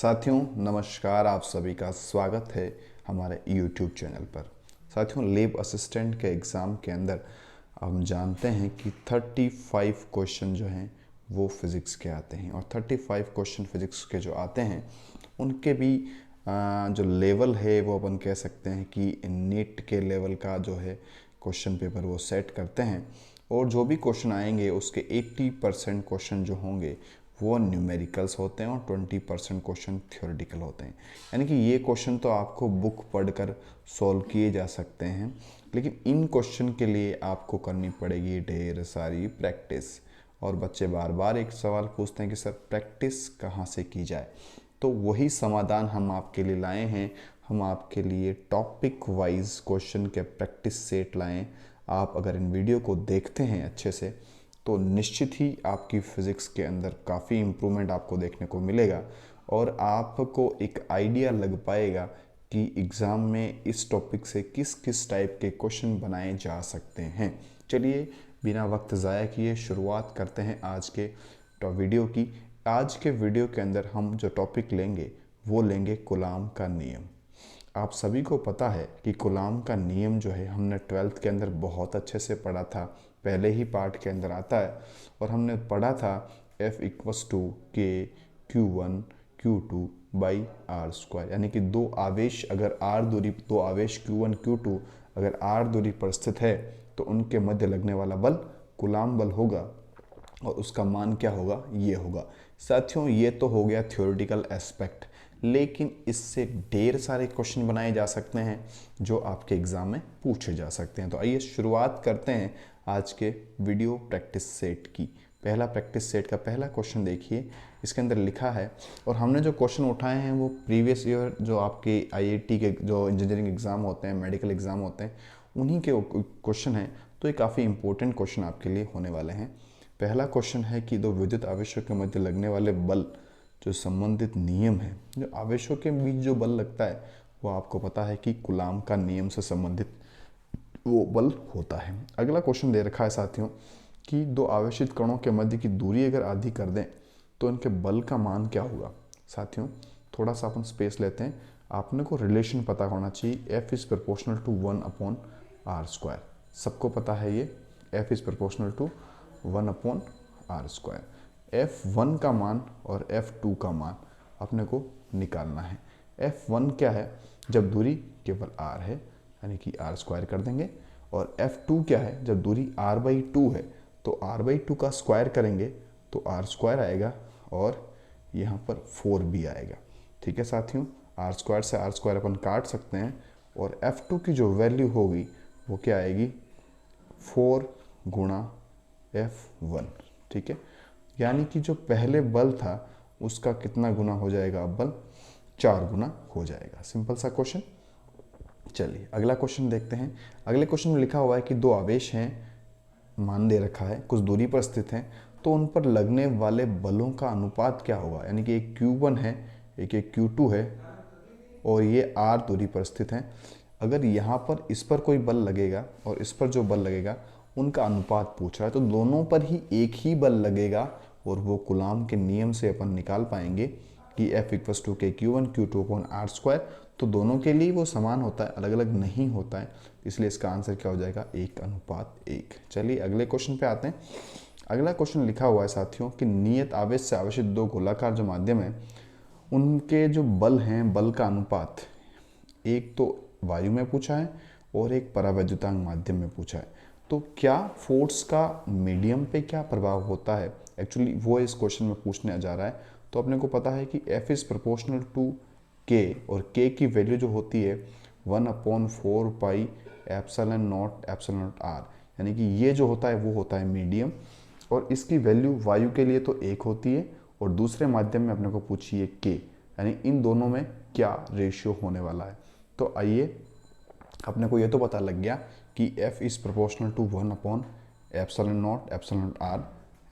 साथियों नमस्कार, आप सभी का स्वागत है हमारे YouTube चैनल पर। साथियों, लैब असिस्टेंट के एग्ज़ाम के अंदर हम जानते हैं कि 35 क्वेश्चन जो हैं वो फिज़िक्स के आते हैं, और 35 क्वेश्चन फिज़िक्स के जो आते हैं उनके भी जो लेवल है वो अपन कह सकते हैं कि नीट के लेवल का जो है क्वेश्चन पेपर वो सेट करते हैं। और जो भी क्वेश्चन आएंगे उसके 80% क्वेश्चन जो होंगे वो न्यूमेरिकल्स होते हैं और 20% क्वेश्चन थ्योरेटिकल होते हैं। यानी कि ये क्वेश्चन तो आपको बुक पढ़कर सॉल्व किए जा सकते हैं, लेकिन इन क्वेश्चन के लिए आपको करनी पड़ेगी ढेर सारी प्रैक्टिस। और बच्चे बार बार एक सवाल पूछते हैं कि सर प्रैक्टिस कहाँ से की जाए, तो वही समाधान हम आपके लिए लाए हैं। हम आपके लिए टॉपिक वाइज क्वेश्चन के प्रैक्टिस सेट लाएं। आप अगर इन वीडियो को देखते हैं अच्छे से तो निश्चित ही आपकी फ़िज़िक्स के अंदर काफ़ी इम्प्रूवमेंट आपको देखने को मिलेगा, और आपको एक आइडिया लग पाएगा कि एग्ज़ाम में इस टॉपिक से किस किस टाइप के क्वेश्चन बनाए जा सकते हैं। चलिए बिना वक्त ज़ाया किए शुरुआत करते हैं आज के वीडियो की। आज के वीडियो के अंदर हम जो टॉपिक लेंगे वो लेंगे कूलाम का नियम। आप सभी को पता है कि कूलाम का नियम जो है हमने 12th के अंदर बहुत अच्छे से पढ़ा था, पहले ही पार्ट के अंदर आता है। और हमने पढ़ा था F इक्वस टू के Q1 Q2 by are square, यानी कि दो आवेश अगर दो आवेश Q1 Q2 अगर R दूरी पर स्थित है तो उनके मध्य लगने वाला बल कूलाम बल होगा, और उसका मान क्या होगा, ये होगा। साथियों, ये तो हो गया थ्योरेटिकल एस्पेक्ट, लेकिन इससे ढेर सारे क्वेश्चन बनाए जा सकते हैं जो आपके एग्ज़ाम में पूछे जा सकते हैं। तो आइए शुरुआत करते हैं आज के वीडियो प्रैक्टिस सेट की। पहला प्रैक्टिस सेट का पहला क्वेश्चन देखिए, इसके अंदर लिखा है, और हमने जो क्वेश्चन उठाए हैं वो प्रीवियस ईयर जो आपके IIT के जो इंजीनियरिंग एग्ज़ाम होते हैं, मेडिकल एग्ज़ाम होते हैं, उन्हीं के क्वेश्चन हैं। तो ये काफ़ी इंपॉर्टेंट क्वेश्चन आपके लिए होने वाले हैं। पहला क्वेश्चन है कि दो विद्युत आवेशों के मध्य लगने वाले बल जो संबंधित नियम है, जो आवेशों के बीच जो बल लगता है वो आपको पता है कि कूलाम का नियम से संबंधित वो बल होता है। अगला क्वेश्चन दे रखा है साथियों कि दो आवेशित कणों के मध्य की दूरी अगर आधी कर दें तो इनके बल का मान क्या होगा। साथियों, थोड़ा सा अपन स्पेस लेते हैं। आपने को रिलेशन पता होना चाहिए, F is proportional to 1/r²। सबको पता है ये, F is proportional to 1/r²। F1 का मान और F2 का मान अपने को निकालना है। F1 क्या है, जब दूरी केवल r है यानी कि r² कर देंगे, और F2 क्या है, जब दूरी r/2 है तो r/2 का स्क्वायर करेंगे तो r² आएगा, और यहाँ पर 4 भी आएगा। ठीक है साथियों, r² से r² अपन काट सकते हैं, और F2 की जो वैल्यू होगी वो क्या आएगी, 4 गुणा F1। ठीक है, यानी कि जो पहले बल था उसका कितना गुना हो जाएगा, अब बल 4 गुना हो जाएगा। सिंपल सा क्वेश्चन। चलिए अगला क्वेश्चन देखते हैं। अगले क्वेश्चन में लिखा हुआ है कि दो आवेश हैं, मान दे रखा है, कुछ दूरी पर स्थित हैं, तो उन पर लगने वाले बलों का अनुपात क्या होगा। यानी कि एक Q1 है, एक Q2 है, और ये R दूरी पर स्थित हैं। अगर यहाँ पर इस पर कोई बल लगेगा और इस पर जो बल लगेगा उनका अनुपात पूछ रहा है, तो दोनों पर ही एक ही बल लगेगा, और वो कूलाम के नियम से अपन निकाल पाएंगे कि F इक्वस टू के Q1 Q2/r²। तो दोनों के लिए वो समान होता है, अलग अलग नहीं होता है, इसलिए इसका आंसर क्या हो जाएगा, 1/1। चलिए अगले क्वेश्चन पे आते हैं। अगला क्वेश्चन लिखा हुआ है साथियों कि नियत आवेश से आवेशित दो गोलाकार जो माध्यम है उनके जो बल हैं, बल का अनुपात, एक तो वायु में पूछा है और एक परावैद्युतांक माध्यम में पूछा है। तो क्या फोर्स का मीडियम पे क्या प्रभाव होता है, एक्चुअली वो इस क्वेश्चन में पूछने जा रहा है। तो अपने को पता है कि F is proportional to K, और K की वैल्यू जो होती है 1/4 ε0 r, यानी कि ये जो होता है वो होता है मीडियम, और इसकी वैल्यू वायु के लिए तो 1 होती है, और दूसरे माध्यम में अपने को पूछिए K, यानी इन दोनों में क्या रेशियो होने वाला है। तो आइए, अपने को ये तो पता लग गया कि F is proportional to 1/ε0 r,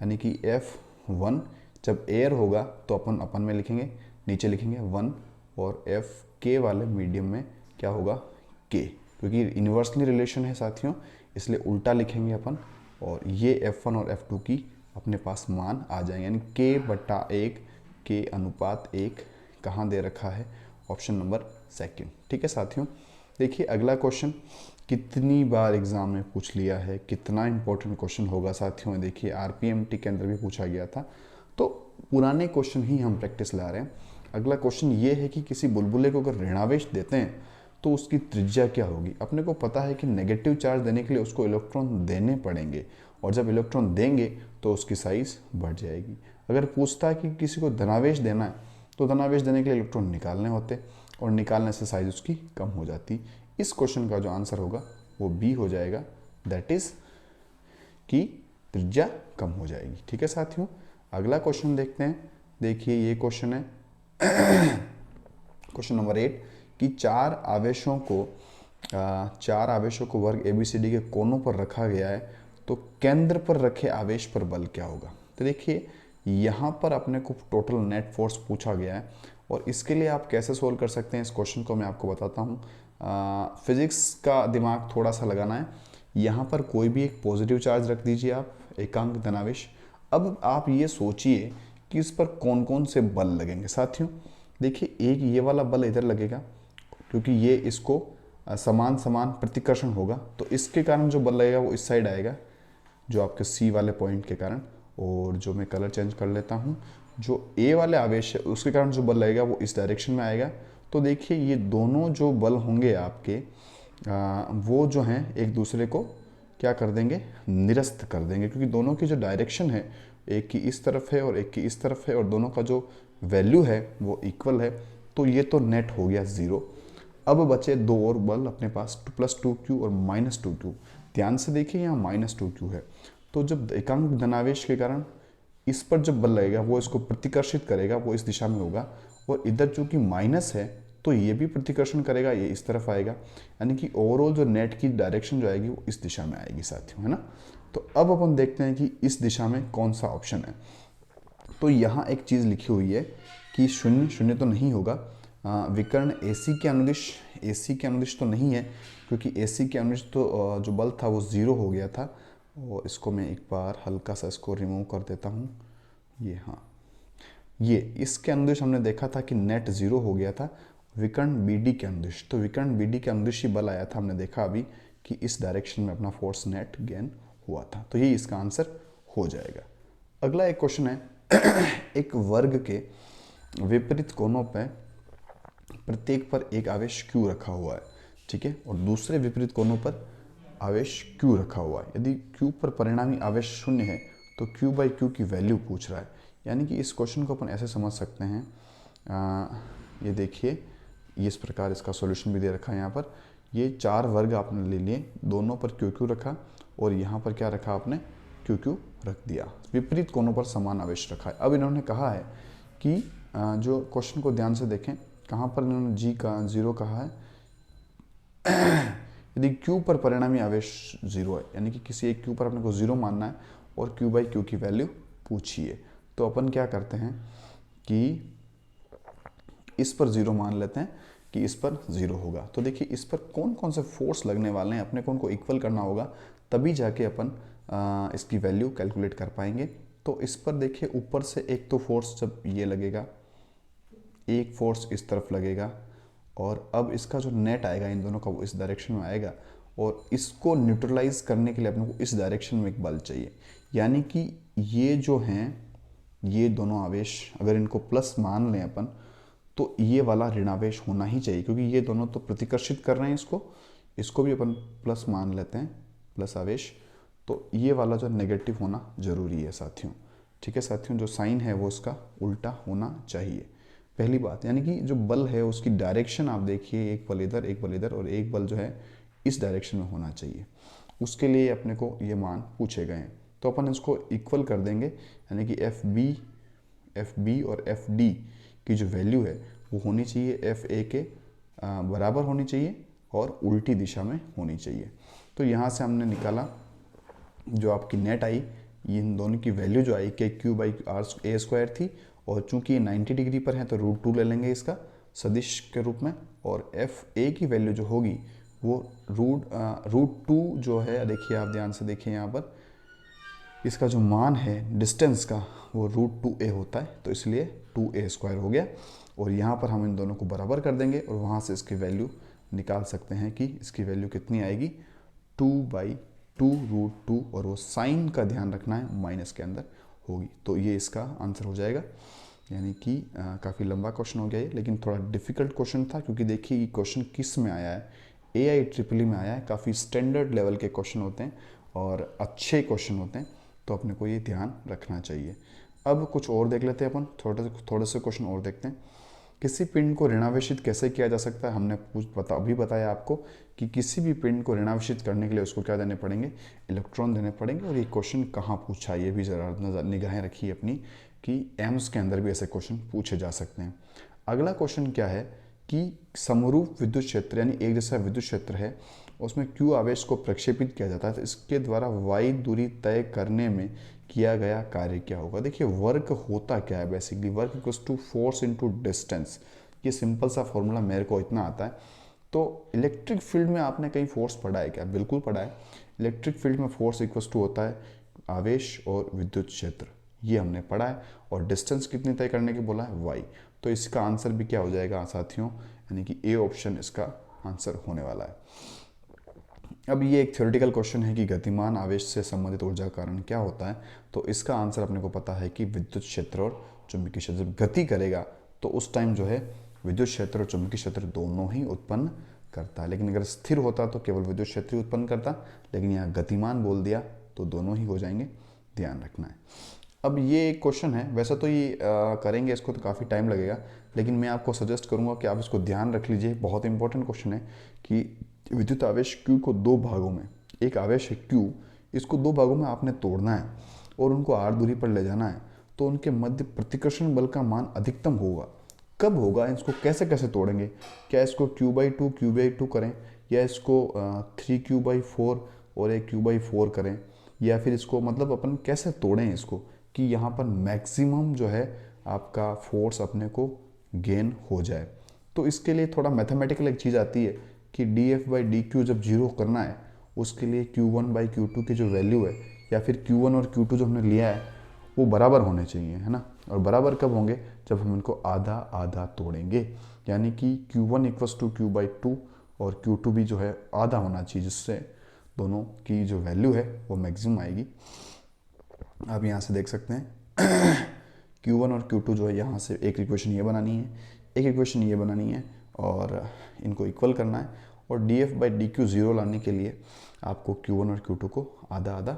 यानी कि F1 जब एयर होगा तो अपन में लिखेंगे, नीचे लिखेंगे 1, और F K वाले मीडियम में क्या होगा, K, क्योंकि इन्वर्सली रिलेशन है साथियों, इसलिए उल्टा लिखेंगे अपन, और ये F1 और F2 की अपने पास मान आ जाएंगे, यानी K/1 K/1 कहाँ दे रखा है, ऑप्शन नंबर सेकंड। ठीक है साथियों, देखिए अगला क्वेश्चन कितनी बार एग्जाम में पूछ लिया है, कितना इंपॉर्टेंट क्वेश्चन होगा साथियों। देखिए आरपीएमटी के अंदर भी पूछा गया था, तो पुराने क्वेश्चन ही हम प्रैक्टिस ला रहे हैं। अगला क्वेश्चन ये है कि किसी बुलबुले को अगर ऋणावेश देते हैं तो उसकी त्रिज्या क्या होगी। अपने को पता है कि नेगेटिव चार्ज देने के लिए उसको इलेक्ट्रॉन देने पड़ेंगे, और जब इलेक्ट्रॉन देंगे तो उसकी साइज बढ़ जाएगी। अगर पूछता है कि किसी को धनावेश देना है तो धनावेश देने के लिए इलेक्ट्रॉन निकालने होते, और निकालने से साइज उसकी कम हो जाती। इस क्वेश्चन का जो आंसर होगा वो बी हो जाएगा, दैट इज कि त्रिज्या कम हो जाएगी। ठीक है साथियों, अगला क्वेश्चन देखते हैं। देखिए ये क्वेश्चन है क्वेश्चन नंबर 8 कि चार आवेशों को वर्ग ABCD के कोनों पर रखा गया है, तो केंद्र पर रखे आवेश पर बल क्या होगा। तो देखिए यहाँ पर अपने को टोटल नेट फोर्स पूछा गया है, और इसके लिए आप कैसे सोल्व कर सकते हैं इस क्वेश्चन को मैं आपको बताता हूँ। फिजिक्स का दिमाग थोड़ा सा लगाना है। यहाँ पर कोई भी एक पॉजिटिव चार्ज रख दीजिए आप, एकांक धनावेश। अब आप ये सोचिए कि इस पर कौन कौन से बल लगेंगे साथियों। देखिए एक ये वाला बल इधर लगेगा, क्योंकि ये इसको समान समान प्रतिकर्षण होगा, तो इसके कारण जो बल लगेगा वो इस साइड आएगा, जो आपके सी वाले पॉइंट के कारण। और जो मैं कलर चेंज कर लेता हूँ, जो ए वाले आवेश है उसके कारण जो बल लगेगा वो इस डायरेक्शन में आएगा। तो देखिए ये दोनों जो बल होंगे आपके वो जो हैं एक दूसरे को क्या कर देंगे, निरस्त कर देंगे, क्योंकि दोनों की जो डायरेक्शन है, एक की इस तरफ है और एक की इस तरफ है, और दोनों का जो वैल्यू है वो इक्वल है। तो ये तो नेट हो गया ज़ीरो। अब बचे दो और बल अपने पास, +2q और -2q। ध्यान से देखिए यहाँ -2q है, तो जब एकांक धनावेश के कारण इस पर जब बल लगेगा वो इसको प्रतिकर्षित करेगा, वो इस दिशा में होगा, और इधर चूंकि माइनस है तो ये भी प्रतिकर्षण करेगा, ये इस तरफ आएगा, यानी कि ओवरऑल जो नेट की डायरेक्शन जो आएगी वो इस दिशा में आएगी साथियों, है ना। तो अब अपन देखते हैं कि इस दिशा में कौन सा ऑप्शन है। तो यहाँ एक चीज़ लिखी हुई है कि शून्य शून्य तो नहीं होगा, विकर्ण AC के अनुदिश तो नहीं है, क्योंकि AC के अनुदिश तो जो बल था वो ज़ीरो हो गया था। और इसको मैं एक बार हल्का सा इसको रिमूव कर देता हूँ। ये हाँ, ये इसके अनुदिश हमने देखा था कि नेट ज़ीरो हो गया था। विकर्ण BD के अनुदिश, तो विकर्ण BD के अनुदिश ही बल आया था, हमने देखा अभी कि इस डायरेक्शन में अपना फोर्स नेट गेन हुआ था। तो ये इसका आंसर हो जाएगा। अगला एक क्वेश्चन है एक वर्ग के विपरीत कोनों पर प्रत्येक पर एक आवेश Q रखा हुआ है, ठीक है, और दूसरे विपरीत कोनों पर आवेश Q रखा हुआ है। यदि Q पर परिणामी आवेश शून्य है तो Q/Q की वैल्यू पूछ रहा है। यानी कि इस क्वेश्चन को अपन ऐसे समझ सकते हैं, ये देखिए ये इस प्रकार इसका सॉल्यूशन भी दे रखा है। यहाँ पर ये चार वर्ग आपने ले लिए, दोनों पर QQ रखा, और यहाँ पर क्या रखा आपने, QQ रख दिया। विपरीत कोनों पर समान आवेश रखा है। अब इन्होंने कहा है कि जो क्वेश्चन को ध्यान से देखें, कहाँ पर इन्होंने G का 0 कहा है। यदि Q पर परिणामी आवेश 0 है, यानी कि किसी एक Q पर अपने को 0 मानना है और Q/Q की वैल्यू पूछिए, तो अपन क्या करते हैं कि इस पर 0 मान लेते हैं कि इस पर 0 होगा। तो देखिए इस पर कौन कौन से फोर्स लगने वाले हैं, अपने को उनको इक्वल करना होगा, तभी जाके अपन इसकी वैल्यू कैलकुलेट कर पाएंगे। तो इस पर देखिए ऊपर से एक तो फोर्स जब ये लगेगा, एक फोर्स इस तरफ लगेगा, और अब इसका जो नेट आएगा इन दोनों का वो इस डायरेक्शन में आएगा, और इसको न्यूट्रलाइज करने के लिए अपने को इस डायरेक्शन में एक बल चाहिए। यानी कि ये जो हैं, ये दोनों आवेश अगर इनको प्लस मान लें अपन, तो ये वाला ऋणावेश होना ही चाहिए, क्योंकि ये दोनों तो प्रतिकर्षित कर रहे हैं इसको भी अपन प्लस मान लेते हैं, प्लस आवेश। तो ये वाला जो नेगेटिव होना जरूरी है साथियों। ठीक है साथियों, जो साइन है वो इसका उल्टा होना चाहिए, पहली बात। यानी कि जो बल है उसकी डायरेक्शन आप देखिए, एक बल इधर एक बल इधर, और एक बल जो है इस डायरेक्शन में होना चाहिए। उसके लिए अपने को ये मान पूछे गए हैं, तो अपन इसको इक्वल कर देंगे। यानी कि FB और FD की जो वैल्यू है वो होनी चाहिए FA के बराबर होनी चाहिए, और उल्टी दिशा में होनी चाहिए। तो यहाँ से हमने निकाला जो आपकी नेट आई, इन दोनों की वैल्यू जो आई KQ/A² थी, और चूंकि ये 90 डिग्री पर है तो √2 ले लेंगे इसका सदिश के रूप में, और FA की वैल्यू जो होगी वो √2 जो है, देखिए आप ध्यान से देखिए यहाँ पर इसका जो मान है डिस्टेंस का वो √2a होता है, तो इसलिए 2a² हो गया। और यहाँ पर हम इन दोनों को बराबर कर देंगे और वहाँ से इसकी वैल्यू निकाल सकते हैं कि इसकी वैल्यू कितनी आएगी, 2/2√2, और वो साइन का ध्यान रखना है, माइनस के अंदर होगी। तो ये इसका आंसर हो जाएगा। यानी कि काफ़ी लंबा क्वेश्चन हो गया ये, लेकिन थोड़ा डिफिकल्ट क्वेश्चन था, क्योंकि देखिए ये क्वेश्चन किस में आया है, AIEEE में आया है। काफ़ी स्टैंडर्ड लेवल के क्वेश्चन होते हैं और अच्छे क्वेश्चन होते हैं, तो अपने को ये ध्यान रखना चाहिए। अब कुछ और देख लेते हैं अपन, थोड़े से क्वेश्चन और देखते हैं। किसी पिंड को ऋणावेशित कैसे किया जा सकता है, हमने अभी बताया आपको कि किसी भी पिंड को ऋणावेशित करने के लिए उसको क्या देने पड़ेंगे, इलेक्ट्रॉन देने पड़ेंगे। और ये क्वेश्चन कहाँ पूछा है ये भी ज़रा निगाहें रखिए अपनी, कि एम्स के अंदर भी ऐसे क्वेश्चन पूछे जा सकते हैं। अगला क्वेश्चन क्या है कि समरूप विद्युत क्षेत्र, यानी एक जैसा विद्युत क्षेत्र है, उसमें Q आवेश को प्रक्षेपित किया जाता है, तो इसके द्वारा y दूरी तय करने में किया गया कार्य क्या होगा। देखिए वर्क होता क्या है, basically work equals to force into distance. ये सिंपल सा फॉर्मूला मेरे को इतना आता है। तो इलेक्ट्रिक फील्ड में आपने कहीं फोर्स पढ़ा है क्या? बिल्कुल पढ़ा है। इलेक्ट्रिक फील्ड में फोर्स इक्वल्स टू होता है आवेश और विद्युत क्षेत्र, ये हमने पढ़ा है। और डिस्टेंस कितनी तय करने की बोला है, y। तो इसका आंसर भी क्या हो जाएगा साथियों, यानी कि ए ऑप्शन इसका आंसर होने वाला है। अब ये एक थ्योरेटिकल क्वेश्चन है कि गतिमान आवेश से संबंधित ऊर्जा का कारण क्या होता है। तो इसका आंसर अपने को पता है कि विद्युत क्षेत्र और चुंबकीय क्षेत्र जब गति करेगा तो उस टाइम जो है विद्युत क्षेत्र और चुंबकीय क्षेत्र दोनों ही उत्पन्न करता है। लेकिन अगर स्थिर होता तो केवल विद्युत क्षेत्र ही उत्पन्न करता, लेकिन यहाँ गतिमान बोल दिया तो दोनों ही हो जाएंगे, ध्यान रखना है। अब ये एक क्वेश्चन है, वैसे तो ये करेंगे इसको तो काफ़ी टाइम लगेगा, लेकिन मैं आपको सजेस्ट करूँगा कि आप इसको ध्यान रख लीजिए। बहुत इंपॉर्टेंट क्वेश्चन है कि विद्युत आवेश Q को दो भागों में, एक आवेश है Q, इसको दो भागों में आपने तोड़ना है और उनको r दूरी पर ले जाना है, तो उनके मध्य प्रतिकर्षण बल का मान अधिकतम होगा। कब होगा, इसको कैसे कैसे तोड़ेंगे? क्या इसको Q/2 करें, या इसको 3Q/4 और एक Q/4 करें, या फिर इसको मतलब अपन कैसे तोड़ें इसको कि यहाँ पर मैक्सिमम जो है आपका फोर्स अपने को गेन हो जाए। तो इसके लिए थोड़ा मैथमेटिकल एक चीज़ आती है कि dF/dQ जब जीरो करना है, उसके लिए Q1/Q2 की जो वैल्यू है, या फिर Q1 और Q2 जो हमने लिया है वो बराबर होने चाहिए, है ना। और बराबर कब होंगे, जब हम इनको आधा आधा तोड़ेंगे, यानी कि Q1 = Q/2 और Q2 भी जो है आधा होना चाहिए, जिससे दोनों की जो वैल्यू है वो मैक्सिमम आएगी। आप यहाँ से देख सकते हैं Q1 और Q2 जो है, यहाँ से एक इक्वेशन ये बनानी है, एक इक्वेशन ये बनानी है, और इनको इक्वल करना है। और dF/dQ जीरो लाने के लिए आपको Q1 और Q2 को आधा आधा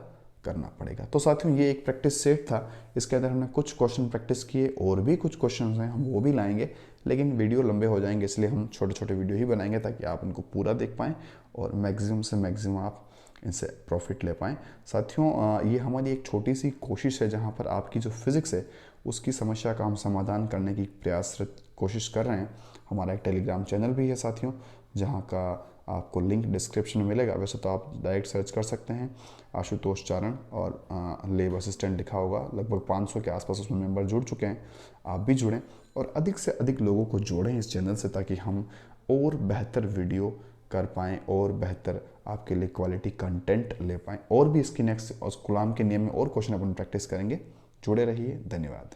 करना पड़ेगा। तो साथियों ये एक प्रैक्टिस सेट था, इसके अंदर हमने कुछ क्वेश्चन प्रैक्टिस किए, और भी कुछ क्वेश्चन हैं हम वो भी लाएंगे, लेकिन वीडियो लंबे हो जाएंगे, इसलिए हम छोटे छोटे वीडियो ही बनाएंगे ताकि आप इनको पूरा देख पाएँ और मैक्सिमम से मैक्सिमम आप इनसे प्रॉफिट ले पाएँ। साथियों ये हमारी एक छोटी सी कोशिश है, जहाँ पर आपकी जो फिज़िक्स है उसकी समस्या का हम समाधान करने की प्रयासरत कोशिश कर रहे हैं। हमारा एक टेलीग्राम चैनल भी है साथियों, जहाँ का आपको लिंक डिस्क्रिप्शन में मिलेगा। वैसे तो आप डायरेक्ट सर्च कर सकते हैं आशुतोष चारण, और लेब असिस्टेंट लिखा होगा। लगभग 500 के आसपास उसमें मेंबर जुड़ चुके हैं, आप भी जुड़ें और अधिक से अधिक लोगों को जोड़ें इस चैनल से, ताकि हम और बेहतर वीडियो कर पाएँ और बेहतर आपके लिए क्वालिटी कंटेंट ले पाएँ। और भी इसकी नेक्स्ट और गुलाम के नियम में और क्वेश्चन अपन प्रैक्टिस करेंगे। जुड़े रहिए, धन्यवाद।